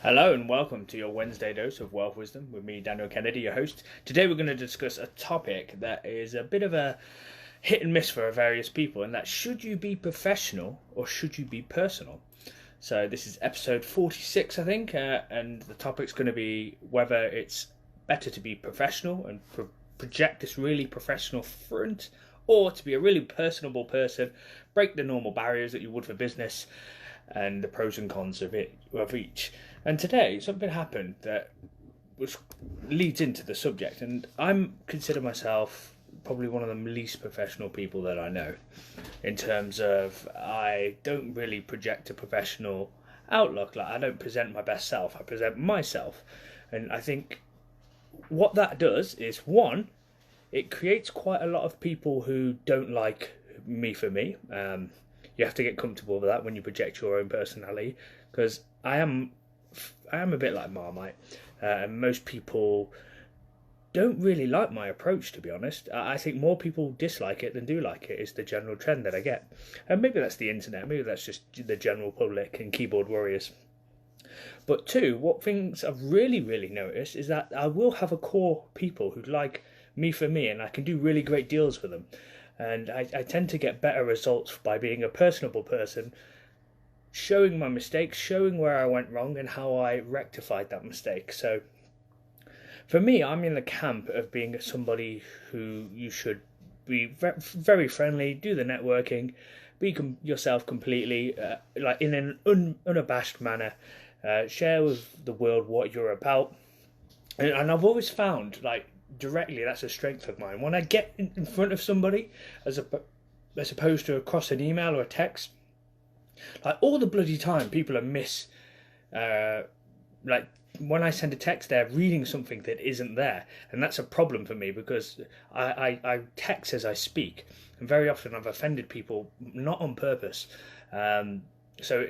Hello and welcome to your Wednesday dose of wealth wisdom with me, Daniel Kennedy, your host. Today we're going to discuss a topic that is a bit of a hit and miss for various people, and that should you be professional or should you be personal? So this is episode 46, I think, and the topic's going to be whether it's better to be professional and project this really professional front, or to be a really personable person, break the normal barriers that you would for business, and the pros and cons of each. And today something happened that leads into the subject, and I consider myself probably one of the least professional people that I know, in terms of I don't really project a professional outlook. Like, I don't present my best self, I present myself. And I think what that does is, one, it creates quite a lot of people who don't like me for me. You have to get comfortable with that when you project your own personality, because I am a bit like Marmite, and most people don't really like my approach, to be honest. I think more people dislike it than do like it is the general trend that I get. And maybe that's the internet, maybe that's just the general public and keyboard warriors. But two, what things I've really noticed is that I will have a core people who like me for me, and I can do really great deals for them. And I tend to get better results by being a personable person, showing my mistakes, showing where I went wrong and how I rectified that mistake. So for me, I'm in the camp of being somebody who you should be very friendly, do the networking, be yourself completely, like in an unabashed manner, share with the world what you're about. And I've always found, like, directly, that's a strength of mine. When I get in front of somebody, as opposed to across an email or a text, like, all the bloody time people are like, when I send a text, they're reading something that isn't there, and that's a problem for me, because I text as I speak, and very often I've offended people not on purpose. So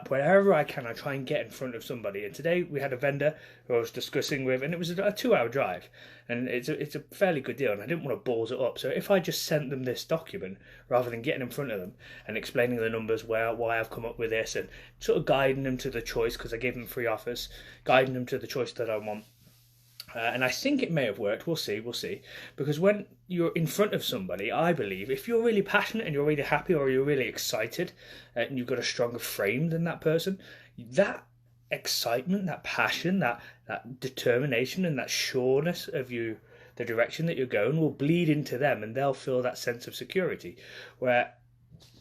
wherever I can, I try and get in front of somebody. And today we had a vendor who I was discussing with, and it was a 2-hour drive, and it's a fairly good deal, and I didn't want to balls it up. So if I just sent them this document rather than getting in front of them and explaining the numbers, why I've come up with this, and sort of guiding them to the choice, because I gave them free offers, guiding them to the choice that I want. And I think it may have worked. We'll see. Because when you're in front of somebody, I believe, if you're really passionate and you're really happy, or you're really excited, and you've got a stronger frame than that person, that excitement, that passion, that determination, and that sureness of you, the direction that you're going, will bleed into them, and they'll feel that sense of security. Where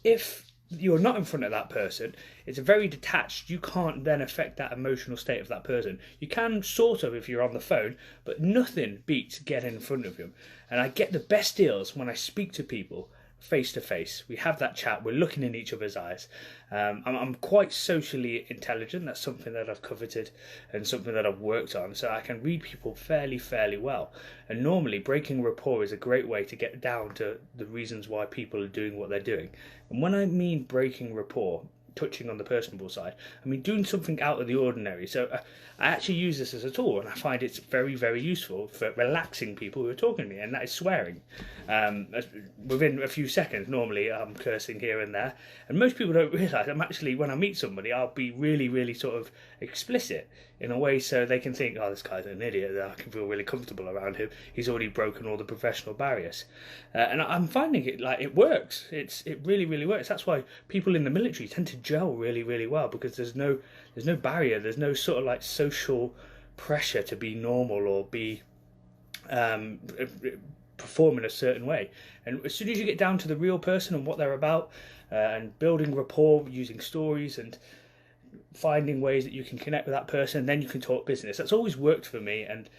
if you're not in front of that person, it's very detached. You can't then affect that emotional state of that person. You can sort of if you're on the phone, but nothing beats getting in front of them. And I get the best deals when I speak to people face to face. We have that chat, we're looking in each other's eyes. I'm quite socially intelligent. That's something that I've coveted and something that I've worked on, so I can read people fairly well. And normally breaking rapport is a great way to get down to the reasons why people are doing what they're doing. And when I mean breaking rapport, touching on the personable side, I mean doing something out of the ordinary. So I actually use this as a tool, and I find it's very useful for relaxing people who are talking to me, and that is swearing. Within a few seconds, normally I'm cursing here and there, and most people don't realise I'm actually, when I meet somebody, I'll be really sort of explicit in a way so they can think, oh, this guy's an idiot, I can feel really comfortable around him, he's already broken all the professional barriers. And I'm finding it, like, it works. It really works. That's why people in the military tend to gel really well, because there's no barrier, there's no sort of like social pressure to be normal or be perform in a certain way. And as soon as you get down to the real person and what they're about, and building rapport using stories and finding ways that you can connect with that person, then you can talk business. That's always worked for me, and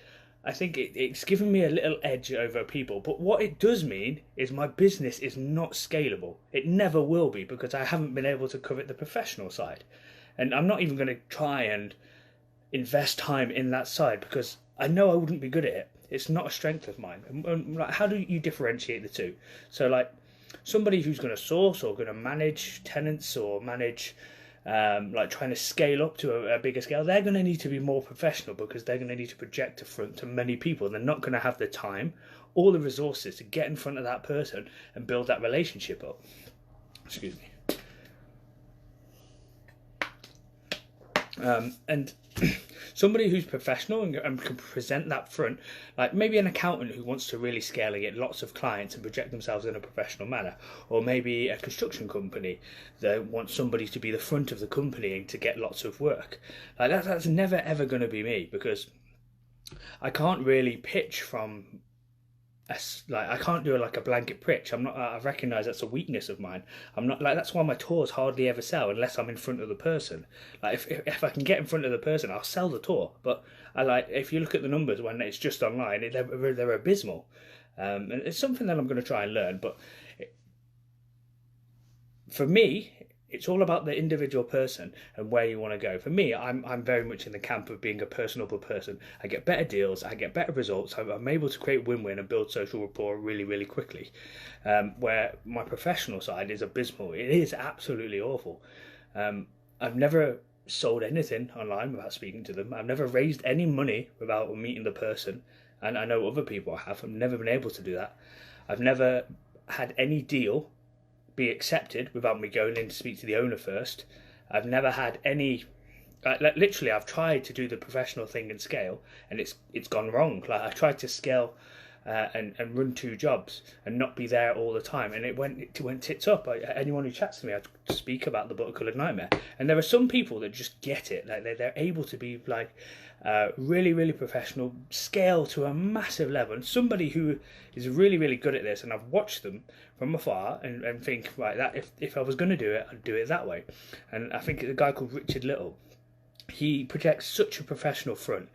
I think it's given me a little edge over people. But what it does mean is my business is not scalable. It never will be, because I haven't been able to cover the professional side. And I'm not even going to try and invest time in that side, because I know I wouldn't be good at it. It's not a strength of mine. And like, how do you differentiate the two? So, like, somebody who's going to source or going to manage tenants or manage like trying to scale up to a bigger scale, they're going to need to be more professional, because they're going to need to project in front to many people. They're not going to have the time or the resources to get in front of that person and build that relationship up. Excuse me. And somebody who's professional and can present that front, like maybe an accountant who wants to really scale and get lots of clients and project themselves in a professional manner, or maybe a construction company that wants somebody to be the front of the company and to get lots of work. Like that's never ever going to be me, because I can't really pitch from like I can't do like a blanket pitch. I'm not. I recognise that's a weakness of mine. I'm not like that's why my tours hardly ever sell unless I'm in front of the person. Like if I can get in front of the person, I'll sell the tour. But I like if you look at the numbers when it's just online, they're abysmal. And it's something that I'm going to try and learn. But for me, it's all about the individual person and where you want to go. For me, I'm very much in the camp of being a personable person. I get better deals, I get better results. I'm able to create win-win and build social rapport really, really quickly. Where my professional side is abysmal. It is absolutely awful. I've never sold anything online without speaking to them. I've never raised any money without meeting the person. And I know other people have. I've never been able to do that. I've never had any deal be accepted without me going in to speak to the owner first. I've never had any literally I've tried to do the professional thing and scale, and it's gone wrong. Like I tried to scale and run 2 jobs and not be there all the time, and it went tits up. Anyone who chats to me, I speak about the Buttercoloured Nightmare, and there are some people that just get it. Like they're able to be like really, really professional, scale to a massive level, and somebody who is really, really good at this, and I've watched them from afar and think, right, that if I was going to do it, I'd do it that way. And I think a guy called Richard Little, he projects such a professional front,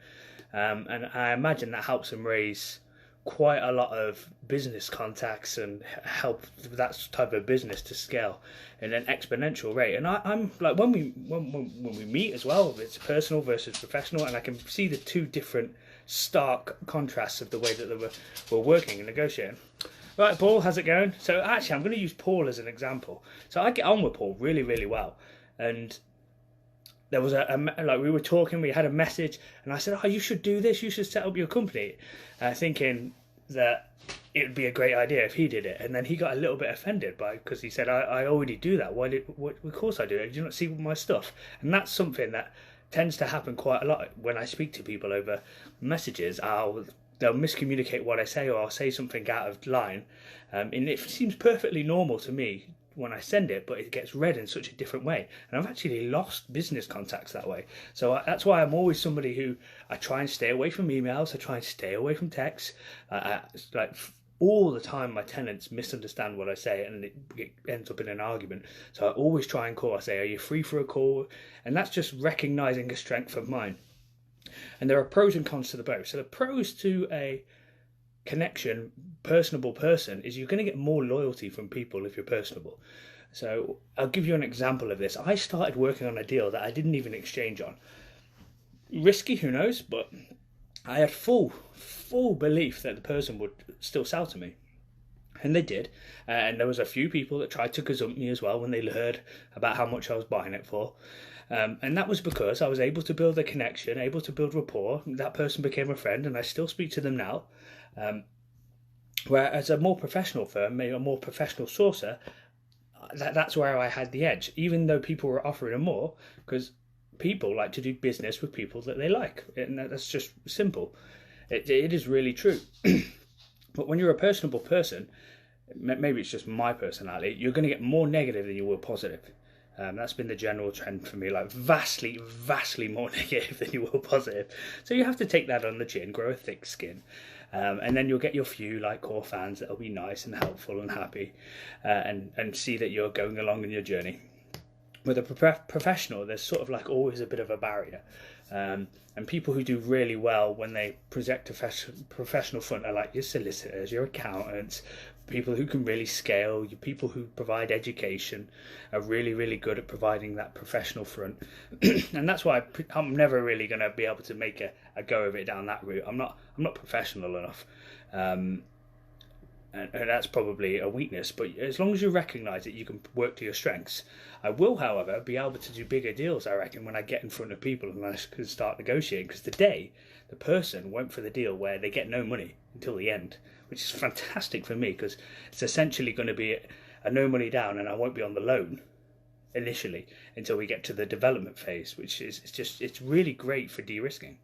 and I imagine that helps him raise quite a lot of business contacts and help that type of business to scale in an exponential rate. And I'm like, when we meet as well, it's personal versus professional, and I can see the 2 different stark contrasts of the way that we're working and negotiating. Right, Paul, how's it going? So actually, I'm going to use Paul as an example. So I get on with Paul really, really well, and there was like we were talking, we had a message, and I said, "Oh, you should do this. You should set up your company," thinking that it would be a great idea if he did it. And then he got a little bit offended because he said, "I already do that. Of course I do. Did you not see my stuff?" And that's something that tends to happen quite a lot when I speak to people over messages. They'll miscommunicate what I say, or I'll say something out of line, and it seems perfectly normal to me when I send it, but it gets read in such a different way, and I've actually lost business contacts that way. So that's why I'm always somebody who I try and stay away from emails. I try and stay away from texts. Like all the time, my tenants misunderstand what I say, and it ends up in an argument. So I always try and call. I say, "Are you free for a call?" And that's just recognizing a strength of mine. And there are pros and cons to the both. So the pros to a connection, personable person, is you're going to get more loyalty from people if you're personable. So I'll give you an example of this. I started working on a deal that I didn't even exchange on. Risky, who knows, but I had full belief that the person would still sell to me. And they did. And there was a few people that tried to gazump me as well when they heard about how much I was buying it for. And that was because I was able to build a connection, able to build rapport. That person became a friend, and I still speak to them now. Whereas a more professional firm, maybe a more professional sourcer, that's where I had the edge, even though people were offering more, because people like to do business with people that they like, and that's just simple. It is really true. But when you're a personable person, maybe it's just my personality, you're going to get more negative than you will positive. That's been the general trend for me, like vastly more negative than you will positive. So you have to take that on the chin, grow a thick skin. And then you'll get your few like core fans that'll be nice and helpful and happy, and see that you're going along in your journey. With a professional, there's sort of like always a bit of a barrier. And people who do really well when they present professional front are like your solicitors, your accountants, people who can really scale, people who provide education are really, really good at providing that professional front. And that's why I'm never really going to be able to make a go of it down that route. I'm not professional enough. And that's probably a weakness, but as long as you recognise it, you can work to your strengths. I will, however, be able to do bigger deals, I reckon, when I get in front of people and I can start negotiating, because today the person went for the deal where they get no money until the end, which is fantastic for me, because it's essentially going to be a no money down and I won't be on the loan. initially until we get to the development phase, which is it's really great for de-risking.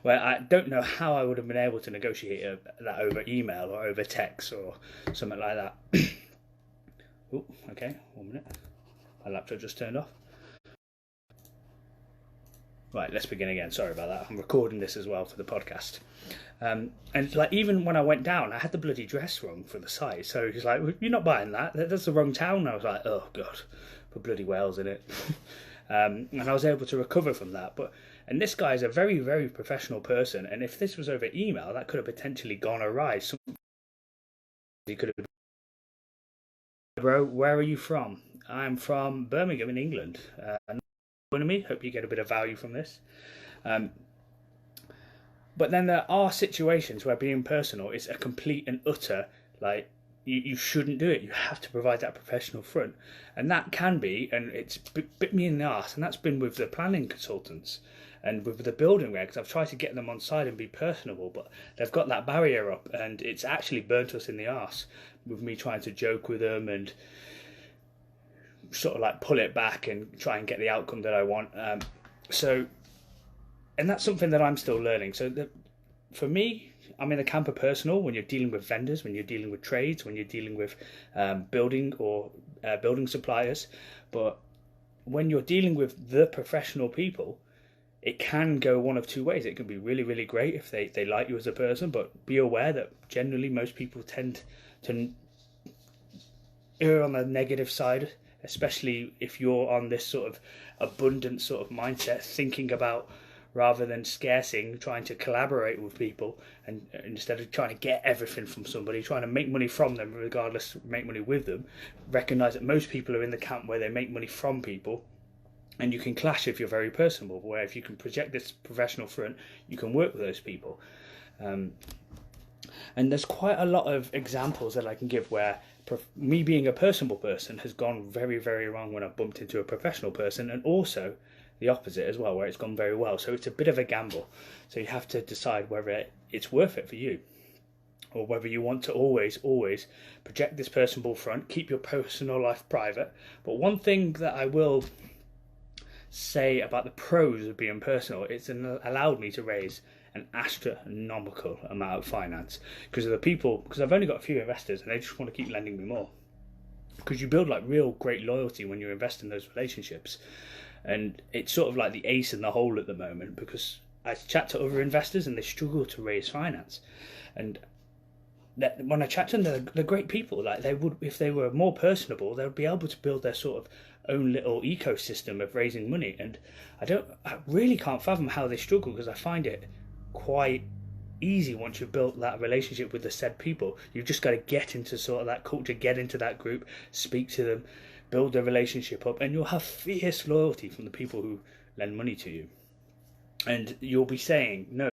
Well, I don't know how I would have been able to negotiate that over email or over text or something like that. Oh, okay, 1 minute. My laptop just turned off. Right, let's begin again. Sorry about that. I'm recording this as well for the podcast. And like, even when I went down, I had the bloody dress wrong for the site. So he's like, "You're not buying that. That's the wrong town." And I was like, "Oh God, put bloody Wales in it." And I was able to recover from that. And this guy is a very, very professional person. And if this was over email, that could have potentially gone awry. He could have. Bro, where are you from? I'm from Birmingham in England. Me. Hope you get a bit of value from this. But then there are situations where being personal is a complete and utter, like, you shouldn't do it. You have to provide that professional front. And that can be, and it's bit me in the arse, and that's been with the planning consultants and with the building regs. I've tried to get them on side and be personable, but they've got that barrier up, and it's actually burnt us in the arse with me trying to joke with them and sort of like pull it back and try and get the outcome that I want. And that's something that I'm still learning. So for me, I'm in the camp of personal when you're dealing with vendors, when you're dealing with trades, when you're dealing with building or building suppliers. But when you're dealing with the professional people, it can go one of two ways. It can be really, really great if they like you as a person, but be aware that generally most people tend to err on the negative side, especially if you're on this sort of abundant sort of mindset, thinking about rather than scarcing, trying to collaborate with people, and instead of trying to get everything from somebody, trying to make money from them regardless, make money with them. Recognize that most people are in the camp where they make money from people, and you can clash if you're very personable, where if you can project this professional front, you can work with those people. And there's quite a lot of examples that I can give where me being a personable person has gone very, very wrong when I've bumped into a professional person, and also the opposite as well, where it's gone very well. So it's a bit of a gamble. So you have to decide whether it's worth it for you, or whether you want to always project this personable front, keep your personal life private. But one thing that I will say about the pros of being personal, it's allowed me to raise an astronomical amount of finance because I've only got a few investors and they just want to keep lending me more, because you build like real great loyalty when you invest in those relationships. And it's sort of like the ace in the hole at the moment, because I chat to other investors and they struggle to raise finance. And when I chat to them, they're great people. Like, they would, if they were more personable, they would be able to build their sort of own little ecosystem of raising money. And I really can't fathom how they struggle, because I find it quite easy once you've built that relationship with the said people. You've just got to get into sort of that culture, get into that group, speak to them, build a relationship up, and you'll have fierce loyalty from the people who lend money to you. And you'll be saying, no,